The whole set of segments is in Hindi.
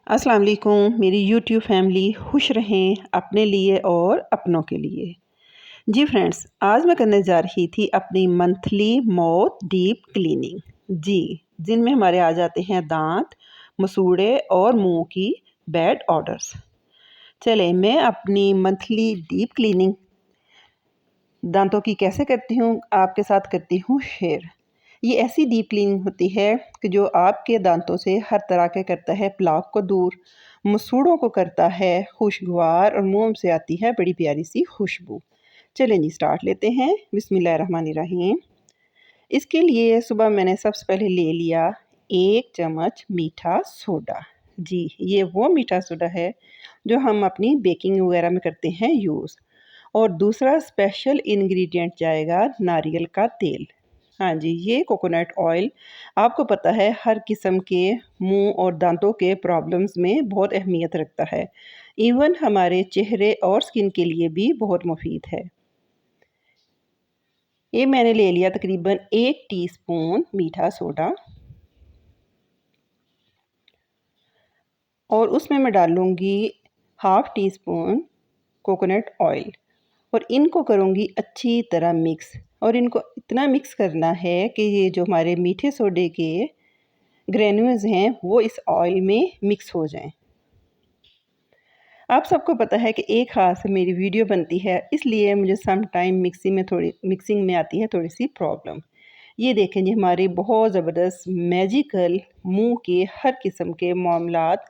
अस्सलाम वालेकुम मेरी यूट्यूब फैमिली खुश रहें अपने लिए और अपनों के लिए। जी फ्रेंड्स, आज मैं करने जा रही थी अपनी मंथली माउथ डीप क्लीनिंग। जी, जिनमें हमारे आ जाते हैं दांत, मसूड़े और मुंह की बैड ऑर्डर्स। चले मैं अपनी मंथली डीप क्लीनिंग दांतों की कैसे करती हूँ आपके साथ करती हूँ शेयर। ये ऐसी डीप क्लीनिंग होती है कि जो आपके दांतों से हर तरह के करता है प्लाक को दूर, मसूड़ों को करता है खुशगवार और मुंह से आती है बड़ी प्यारी सी खुशबू। चलें जी स्टार्ट लेते हैं। बिस्मिल्लाहिर्रहमानिर्रहीम। इसके लिए सुबह मैंने सबसे पहले ले लिया 1 चम्मच मीठा सोडा। जी, ये वो मीठा सोडा है जो हम अपनी बेकिंग वगैरह में करते हैं यूज़। और दूसरा स्पेशल इंग्रेडिएंट जाएगा नारियल का तेल। हाँ जी, ये कोकोनट ऑयल आपको पता है हर किस्म के मुंह और दांतों के प्रॉब्लम्स में बहुत अहमियत रखता है। इवन हमारे चेहरे और स्किन के लिए भी बहुत मुफीद है। ये मैंने ले लिया तकरीबन 1 टीस्पून मीठा सोडा और उसमें मैं डालूँगी half tea spoon coconut oil और इनको करूँगी अच्छी तरह मिक्स। और इनको इतना मिक्स करना है कि ये जो हमारे मीठे सोडे के ग्रैन्यूल्स हैं वो इस ऑयल में मिक्स हो जाएं। आप सबको पता है कि एक हाथ से मेरी वीडियो बनती है, इसलिए मुझे सम टाइम मिक्सिंग में आती है थोड़ी सी प्रॉब्लम। ये देखें जी, हमारे बहुत ज़बरदस्त मैजिकल मुंह के हर किस्म के मामलात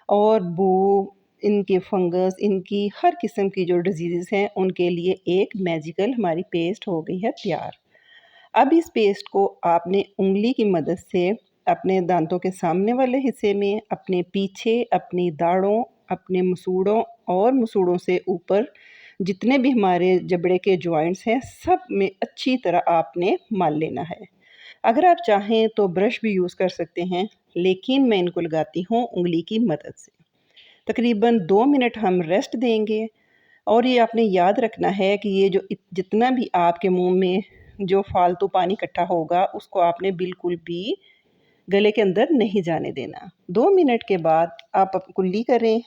और बू, इनके फंगस, इनकी हर किस्म की जो डिजीज़ हैं उनके लिए एक मैजिकल हमारी पेस्ट हो गई है तैयार। अब इस पेस्ट को आपने उंगली की मदद से अपने दांतों के सामने वाले हिस्से में, अपने पीछे, अपनी दाढ़ों, अपने मसूड़ों और मसूड़ों से ऊपर जितने भी हमारे जबड़े के जॉइंट्स हैं सब में अच्छी तरह आपने मल लेना है। अगर आप चाहें तो ब्रश भी यूज़ कर सकते हैं, लेकिन मैं इनको लगाती हूँ उंगली की मदद से। तकरीबन 2 मिनट हम रेस्ट देंगे। और ये आपने याद रखना है कि ये जो जितना भी आपके मुंह में जो फालतू पानी इकट्ठा होगा उसको आपने बिल्कुल भी गले के अंदर नहीं जाने देना। 2 मिनट के बाद आप कुल्ली करें।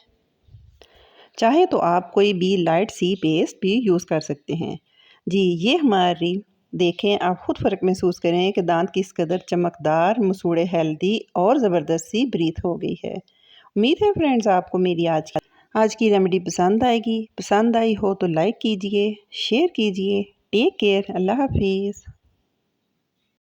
चाहे तो आप कोई भी लाइट सी पेस्ट भी यूज़ कर सकते हैं। जी, ये हमारी देखें, आप खुद फ़र्क महसूस करें कि दांत किस कदर चमकदार, मसूड़े हेल्दी और ज़बरदस्त सी ब्रीथ हो गई है। उम्मीद है फ्रेंड्स आपको मेरी आज की रेमेडी पसंद आएगी। पसंद आई हो तो लाइक कीजिए, शेयर कीजिए। Take care. अल्लाह हाफिज़।